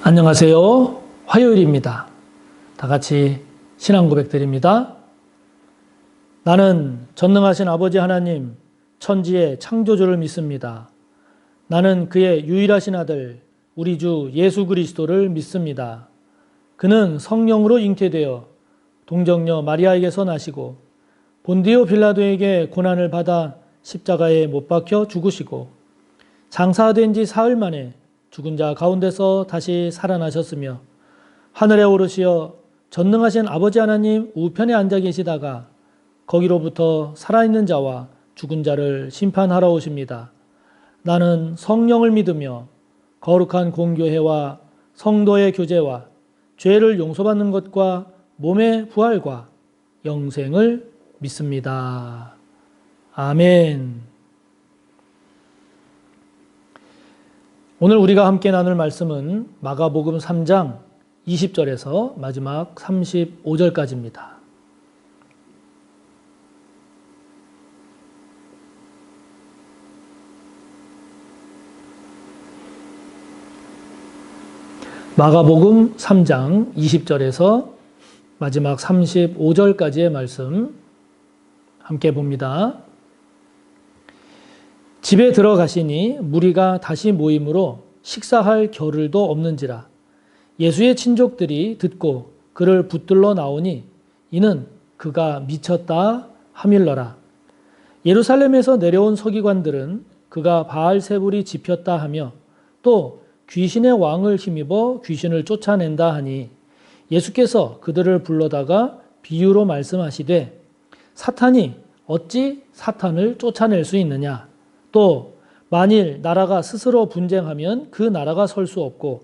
안녕하세요. 화요일입니다. 다 같이 신앙 고백 드립니다. 나는 전능하신 아버지 하나님, 천지의 창조주를 믿습니다. 나는 그의 유일하신 아들, 우리 주 예수 그리스도를 믿습니다. 그는 성령으로 잉태되어 동정녀 마리아에게서 나시고 본디오 빌라도에게 고난을 받아 십자가에 못 박혀 죽으시고 장사된 지 사흘 만에 죽은 자 가운데서 다시 살아나셨으며 하늘에 오르시어 전능하신 아버지 하나님 우편에 앉아 계시다가 거기로부터 살아있는 자와 죽은 자를 심판하러 오십니다. 나는 성령을 믿으며 거룩한 공교회와 성도의 교제와 죄를 용서받는 것과 몸의 부활과 영생을 믿습니다. 아멘. 오늘 우리가 함께 나눌 말씀은 마가복음 3장 20절에서 마지막 35절까지입니다. 마가복음 3장 20절에서 마지막 35절까지의 말씀 함께 봅니다. 집에 들어가시니 무리가 다시 모임으로 식사할 겨를도 없는지라 예수의 친족들이 듣고 그를 붙들러 나오니 이는 그가 미쳤다 하밀러라. 예루살렘에서 내려온 서기관들은 그가 바알세불이 집혔다 하며 또 귀신의 왕을 힘입어 귀신을 쫓아낸다 하니 예수께서 그들을 불러다가 비유로 말씀하시되 사탄이 어찌 사탄을 쫓아낼 수 있느냐. 또 만일 나라가 스스로 분쟁하면 그 나라가 설 수 없고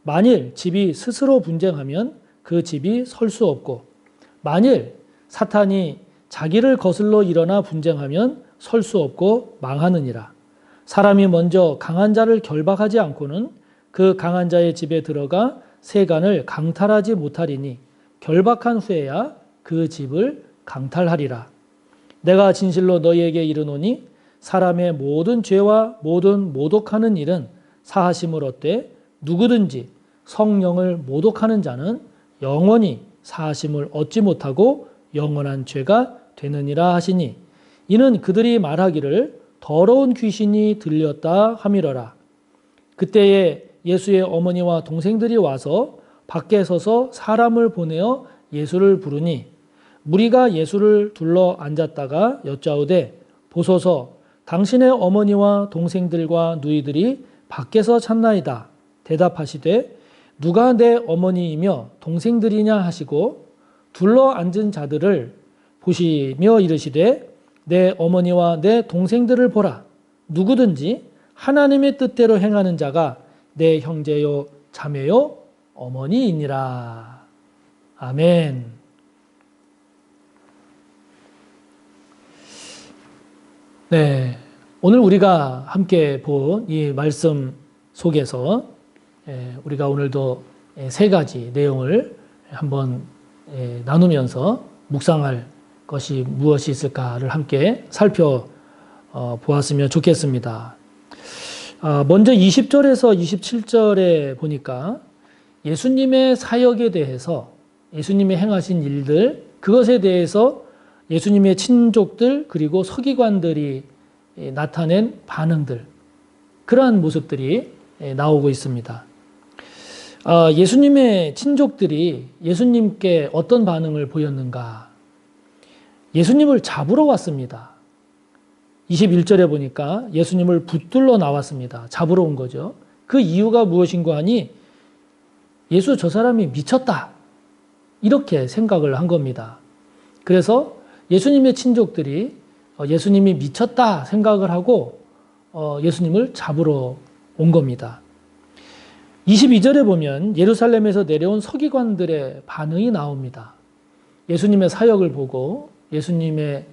만일 집이 스스로 분쟁하면 그 집이 설 수 없고 만일 사탄이 자기를 거슬러 일어나 분쟁하면 설 수 없고 망하느니라. 사람이 먼저 강한 자를 결박하지 않고는 그 강한 자의 집에 들어가 세간을 강탈하지 못하리니 결박한 후에야 그 집을 강탈하리라. 내가 진실로 너희에게 이르노니 사람의 모든 죄와 모든 모독하는 일은 사하심을 얻되 누구든지 성령을 모독하는 자는 영원히 사하심을 얻지 못하고 영원한 죄가 되느니라 하시니 이는 그들이 말하기를 더러운 귀신이 들렸다 하미러라. 그때에 예수의 어머니와 동생들이 와서 밖에 서서 사람을 보내어 예수를 부르니 무리가 예수를 둘러 앉았다가 여짜오되 보소서 당신의 어머니와 동생들과 누이들이 밖에서 찾나이다. 대답하시되 누가 내 어머니이며 동생들이냐 하시고 둘러 앉은 자들을 보시며 이르시되 내 어머니와 내 동생들을 보라. 누구든지 하나님의 뜻대로 행하는 자가 내 형제요 자매요 어머니이니라. 아멘. 네, 오늘 우리가 함께 본 이 말씀 속에서 우리가 오늘도 세 가지 내용을 한번 나누면서 묵상할 것이 무엇이 있을까를 함께 살펴보았으면 좋겠습니다. 먼저 20절에서 27절에 보니까 예수님의 사역에 대해서 예수님이 행하신 일들, 그것에 대해서 예수님의 친족들 그리고 서기관들이 나타낸 반응들, 그러한 모습들이 나오고 있습니다. 예수님의 친족들이 예수님께 어떤 반응을 보였는가? 예수님을 잡으러 왔습니다. 21절에 보니까 예수님을 붙들러 나왔습니다. 잡으러 온 거죠. 그 이유가 무엇인가 하니 예수 저 사람이 미쳤다. 이렇게 생각을 한 겁니다. 그래서 예수님의 친족들이 예수님이 미쳤다 생각을 하고 예수님을 잡으러 온 겁니다. 22절에 보면 예루살렘에서 내려온 서기관들의 반응이 나옵니다. 예수님의 사역을 보고 예수님의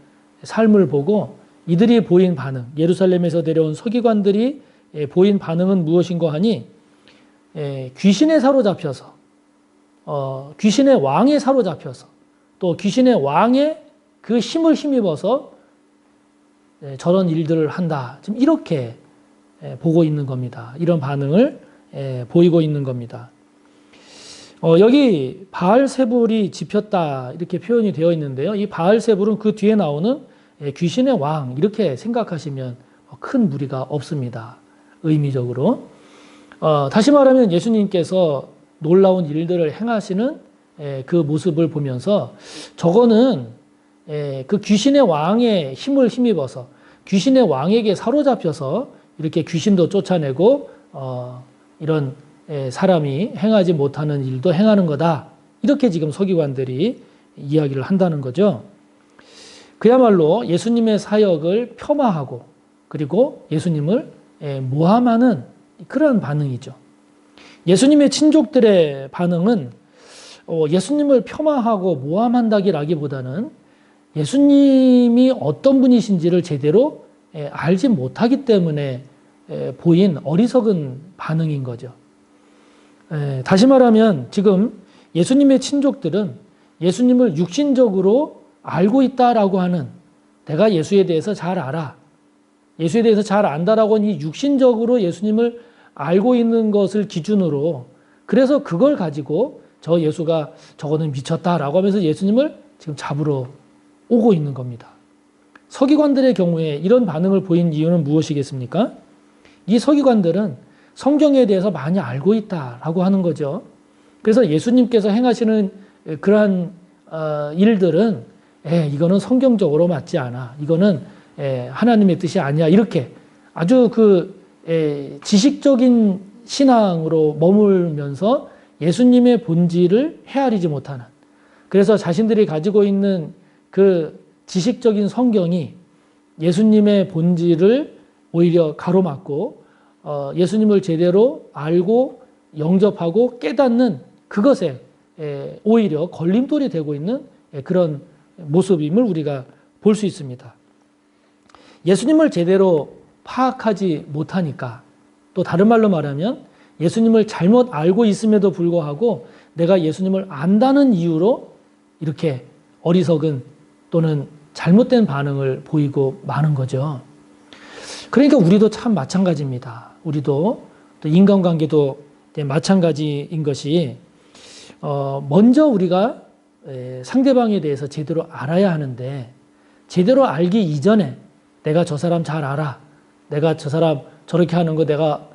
삶을 보고 이들이 보인 반응, 예루살렘에서 내려온 서기관들이 보인 반응은 무엇인가 하니 귀신에 사로잡혀서 귀신의 왕에 사로잡혀서 또 귀신의 왕의 그 힘을 힘입어서 저런 일들을 한다. 지금 이렇게 보고 있는 겁니다. 이런 반응을 보이고 있는 겁니다. 여기 바알세불이 집혔다 이렇게 표현이 되어 있는데요. 이 바알세불은 그 뒤에 나오는 귀신의 왕 이렇게 생각하시면 큰 무리가 없습니다. 의미적으로. 다시 말하면 예수님께서 놀라운 일들을 행하시는 그 모습을 보면서 저거는 그 귀신의 왕의 힘을 힘입어서 귀신의 왕에게 사로잡혀서 이렇게 귀신도 쫓아내고 이런 사람이 행하지 못하는 일도 행하는 거다. 이렇게 지금 서기관들이 이야기를 한다는 거죠. 그야말로 예수님의 사역을 폄하하고 그리고 예수님을 모함하는 그런 반응이죠. 예수님의 친족들의 반응은 예수님을 폄하하고 모함한다기라기보다는 예수님이 어떤 분이신지를 제대로 알지 못하기 때문에 보인 어리석은 반응인 거죠. 다시 말하면 지금 예수님의 친족들은 예수님을 육신적으로 알고 있다라고 하는 내가 예수에 대해서 잘 알아. 예수에 대해서 잘 안다라고 하는 이 육신적으로 예수님을 알고 있는 것을 기준으로 그래서 그걸 가지고 저 예수가 저거는 미쳤다라고 하면서 예수님을 지금 잡으러 오고 있는 겁니다. 서기관들의 경우에 이런 반응을 보인 이유는 무엇이겠습니까? 이 서기관들은 성경에 대해서 많이 알고 있다라고 하는 거죠. 그래서 예수님께서 행하시는 그러한 일들은 이거는 성경적으로 맞지 않아. 이거는 하나님의 뜻이 아니야. 이렇게 아주 지식적인 신앙으로 머물면서 예수님의 본질을 헤아리지 못하는 그래서 자신들이 가지고 있는 그 지식적인 성경이 예수님의 본질을 오히려 가로막고 예수님을 제대로 알고 영접하고 깨닫는 그것에 오히려 걸림돌이 되고 있는 그런 모습임을 우리가 볼 수 있습니다. 예수님을 제대로 파악하지 못하니까 또 다른 말로 말하면 예수님을 잘못 알고 있음에도 불구하고 내가 예수님을 안다는 이유로 이렇게 어리석은 또는 잘못된 반응을 보이고 마는 거죠. 그러니까 우리도 참 마찬가지입니다. 우리도 또 인간관계도 마찬가지인 것이 먼저 우리가 상대방에 대해서 제대로 알아야 하는데 제대로 알기 이전에 내가 저 사람 잘 알아. 내가 저 사람 저렇게 하는 거 내가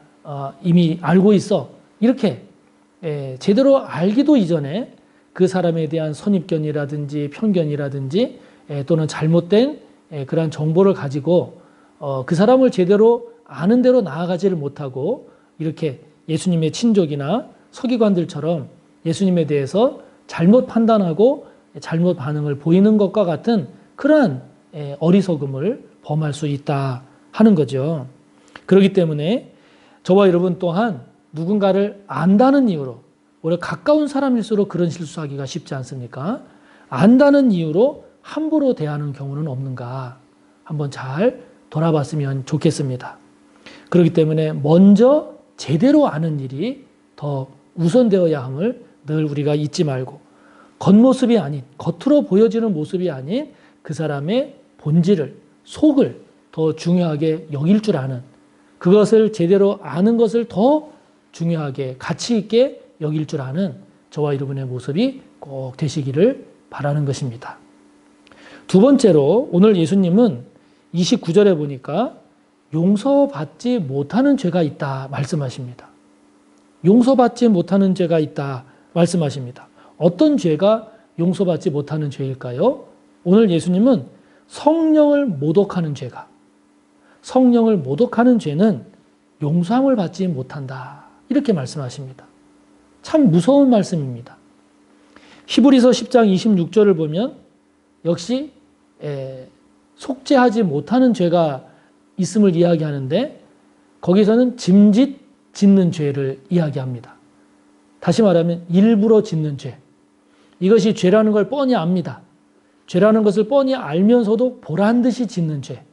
이미 알고 있어. 이렇게 제대로 알기도 이전에 그 사람에 대한 선입견이라든지 편견이라든지 또는 잘못된 그러한 정보를 가지고 그 사람을 제대로 아는 대로 나아가지를 못하고 이렇게 예수님의 친족이나 서기관들처럼 예수님에 대해서 잘못 판단하고 잘못 반응을 보이는 것과 같은 그러한 어리석음을 범할 수 있다 하는 거죠. 그렇기 때문에 저와 여러분 또한 누군가를 안다는 이유로 오히려 가까운 사람일수록 그런 실수하기가 쉽지 않습니까? 안다는 이유로 함부로 대하는 경우는 없는가 한번 잘 돌아봤으면 좋겠습니다. 그렇기 때문에 먼저 제대로 아는 일이 더 우선되어야 함을 늘 우리가 잊지 말고 겉모습이 아닌 겉으로 보여지는 모습이 아닌 그 사람의 본질을 속을 더 중요하게 여길 줄 아는 그것을 제대로 아는 것을 더 중요하게 가치 있게 여길 줄 아는 저와 여러분의 모습이 꼭 되시기를 바라는 것입니다. 두 번째로 오늘 예수님은 29절에 보니까 용서받지 못하는 죄가 있다 말씀하십니다. 용서받지 못하는 죄가 있다 말씀하십니다. 어떤 죄가 용서받지 못하는 죄일까요? 오늘 예수님은 성령을 모독하는 죄가 성령을 모독하는 죄는 용서함을 받지 못한다. 이렇게 말씀하십니다. 참 무서운 말씀입니다. 히브리서 10장 26절을 보면 역시 속죄하지 못하는 죄가 있음을 이야기하는데 거기서는 짐짓 짓는 죄를 이야기합니다. 다시 말하면 일부러 짓는 죄. 이것이 죄라는 걸 뻔히 압니다. 죄라는 것을 뻔히 알면서도 보란 듯이 짓는 죄.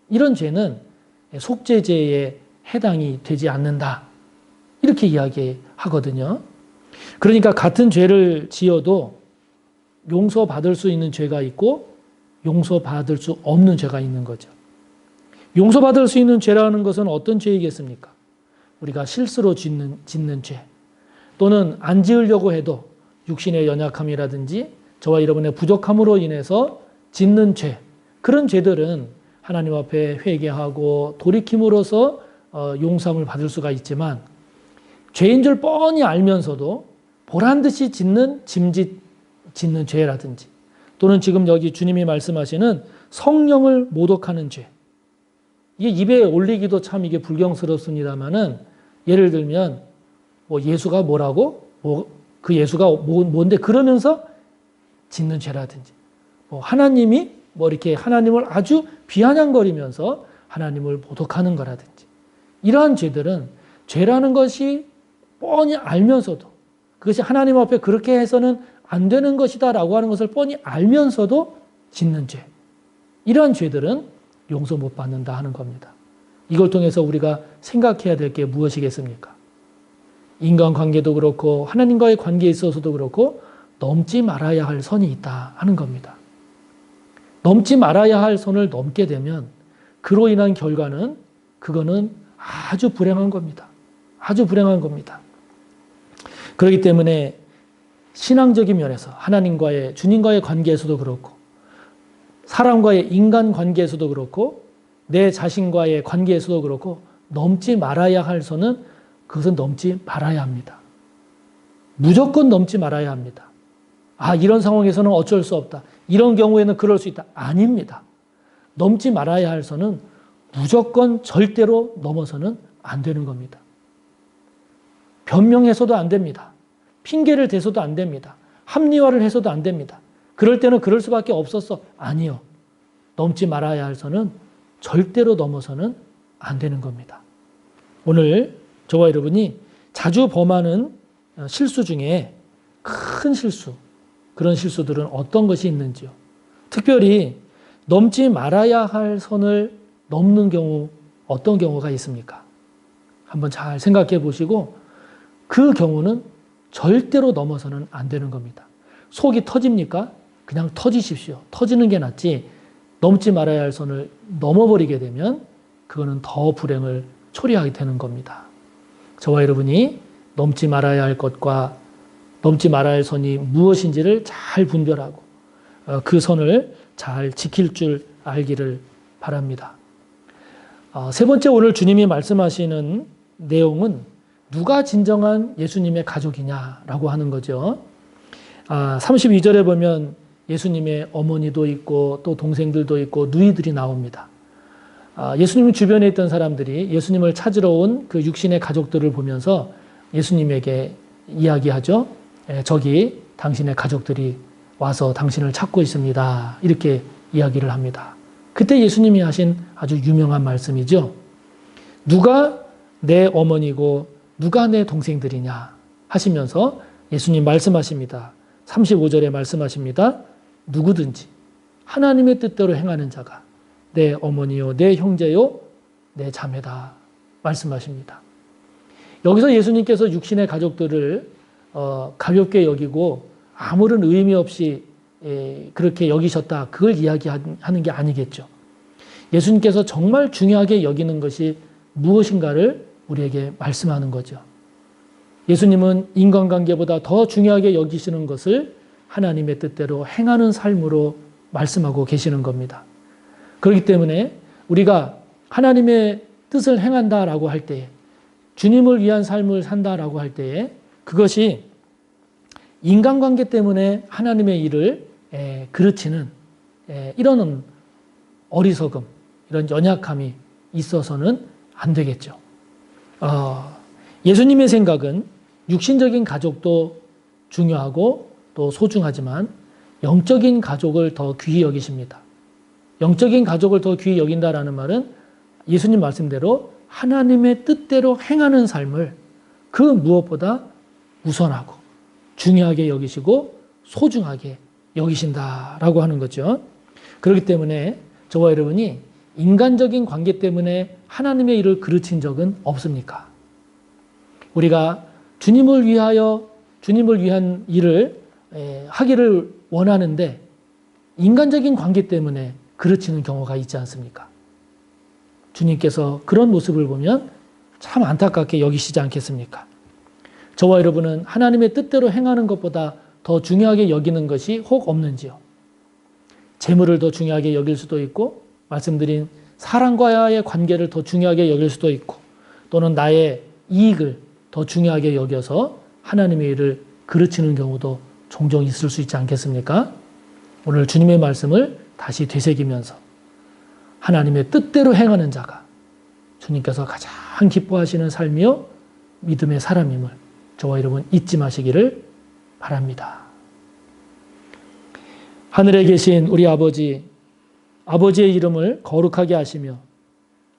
이런 죄는 속죄죄에 해당이 되지 않는다. 이렇게 이야기하거든요. 그러니까 같은 죄를 지어도 용서받을 수 있는 죄가 있고 용서받을 수 없는 죄가 있는 거죠. 용서받을 수 있는 죄라는 것은 어떤 죄이겠습니까? 우리가 실수로 짓는 죄. 또는 안 지으려고 해도 육신의 연약함이라든지 저와 여러분의 부족함으로 인해서 짓는 죄, 그런 죄들은 하나님 앞에 회개하고 돌이킴으로써 용서함을 받을 수가 있지만, 죄인 줄 뻔히 알면서도 보란듯이 짓는 짓는 죄라든지, 또는 지금 여기 주님이 말씀하시는 성령을 모독하는 죄, 이게 입에 올리기도 참 이게 불경스럽습니다만은, 예를 들면 뭐 예수가 뭐라고, 그 예수가 뭔데 그러면서 짓는 죄라든지, 뭐 하나님이 뭐 이렇게 하나님을 아주 비아냥거리면서 하나님을 모독하는 거라든지, 이러한 죄들은 죄라는 것이 뻔히 알면서도, 그것이 하나님 앞에 그렇게 해서는 안 되는 것이다라고 하는 것을 뻔히 알면서도 짓는 죄, 이러한 죄들은 용서 못 받는다 하는 겁니다. 이걸 통해서 우리가 생각해야 될 게 무엇이겠습니까? 인간관계도 그렇고 하나님과의 관계에 있어서도 그렇고 넘지 말아야 할 선이 있다 하는 겁니다. 넘지 말아야 할 선을 넘게 되면 그로 인한 결과는, 그거는 아주 불행한 겁니다. 아주 불행한 겁니다. 그렇기 때문에 신앙적인 면에서 하나님과의, 주님과의 관계에서도 그렇고, 사람과의 인간 관계에서도 그렇고, 내 자신과의 관계에서도 그렇고, 넘지 말아야 할 선은, 그것은 넘지 말아야 합니다. 무조건 넘지 말아야 합니다. 아, 이런 상황에서는 어쩔 수 없다, 이런 경우에는 그럴 수 있다, 아닙니다. 넘지 말아야 할 선은 무조건 절대로 넘어서는 안 되는 겁니다. 변명해서도 안 됩니다. 핑계를 대서도 안 됩니다. 합리화를 해서도 안 됩니다. 그럴 때는 그럴 수밖에 없었어, 아니요. 넘지 말아야 할 선은 절대로 넘어서는 안 되는 겁니다. 오늘 저와 여러분이 자주 범하는 실수 중에 큰 실수, 그런 실수들은 어떤 것이 있는지요? 특별히 넘지 말아야 할 선을 넘는 경우, 어떤 경우가 있습니까? 한번 잘 생각해 보시고, 그 경우는 절대로 넘어서는 안 되는 겁니다. 속이 터집니까? 그냥 터지십시오. 터지는 게 낫지, 넘지 말아야 할 선을 넘어버리게 되면 그거는 더 불행을 초래하게 되는 겁니다. 저와 여러분이 넘지 말아야 할 것과 넘지 말아야 할 선이 무엇인지를 잘 분별하고 그 선을 잘 지킬 줄 알기를 바랍니다. 세 번째, 오늘 주님이 말씀하시는 내용은 누가 진정한 예수님의 가족이냐라고 하는 거죠. 32절에 보면 예수님의 어머니도 있고 또 동생들도 있고 누이들이 나옵니다. 예수님 주변에 있던 사람들이 예수님을 찾으러 온 그 육신의 가족들을 보면서 예수님에게 이야기하죠. 저기 당신의 가족들이 와서 당신을 찾고 있습니다, 이렇게 이야기를 합니다. 그때 예수님이 하신 아주 유명한 말씀이죠. 누가 내 어머니고 누가 내 동생들이냐 하시면서 예수님 말씀하십니다. 35절에 말씀하십니다. 누구든지 하나님의 뜻대로 행하는 자가 내 어머니요, 내 형제요, 내 자매다 말씀하십니다. 여기서 예수님께서 육신의 가족들을 가볍게 여기고 아무런 의미 없이 그렇게 여기셨다, 그걸 이야기하는 게 아니겠죠. 예수님께서 정말 중요하게 여기는 것이 무엇인가를 우리에게 말씀하는 거죠. 예수님은 인간관계보다 더 중요하게 여기시는 것을 하나님의 뜻대로 행하는 삶으로 말씀하고 계시는 겁니다. 그렇기 때문에 우리가 하나님의 뜻을 행한다라고 할 때에, 주님을 위한 삶을 산다라고 할 때에, 그것이 인간관계 때문에 하나님의 일을 그르치는 이런 어리석음, 이런 연약함이 있어서는 안 되겠죠. 예수님의 생각은 육신적인 가족도 중요하고 또 소중하지만 영적인 가족을 더 귀히 여기십니다. 영적인 가족을 더 귀히 여긴다라는 말은 예수님 말씀대로 하나님의 뜻대로 행하는 삶을 그 무엇보다 우선하고 중요하게 여기시고 소중하게 여기신다라고 하는 거죠. 그렇기 때문에 저와 여러분이 인간적인 관계 때문에 하나님의 일을 그르친 적은 없습니까? 우리가 주님을 위한 일을 하기를 원하는데 인간적인 관계 때문에 그르치는 경우가 있지 않습니까? 주님께서 그런 모습을 보면 참 안타깝게 여기시지 않겠습니까? 저와 여러분은 하나님의 뜻대로 행하는 것보다 더 중요하게 여기는 것이 혹 없는지요? 재물을 더 중요하게 여길 수도 있고, 말씀드린 사람과의 관계를 더 중요하게 여길 수도 있고, 또는 나의 이익을 더 중요하게 여겨서 하나님의 일을 그르치는 경우도 종종 있을 수 있지 않겠습니까? 오늘 주님의 말씀을 다시 되새기면서 하나님의 뜻대로 행하는 자가 주님께서 가장 기뻐하시는 삶이요 믿음의 사람임을 저와 여러분 잊지 마시기를 바랍니다. 하늘에 계신 우리 아버지, 아버지의 이름을 거룩하게 하시며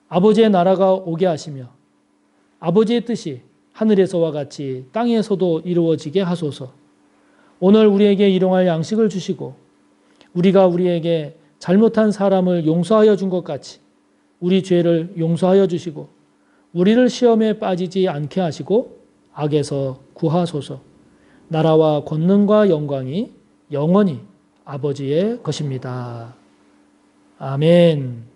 아버지의 나라가 오게 하시며 아버지의 뜻이 하늘에서와 같이 땅에서도 이루어지게 하소서. 오늘 우리에게 일용할 양식을 주시고 우리가 우리에게 잘못한 사람을 용서하여 준 것 같이 우리 죄를 용서하여 주시고 우리를 시험에 빠지지 않게 하시고 악에서 구하소서. 나라와 권능과 영광이 영원히 아버지의 것입니다. 아멘.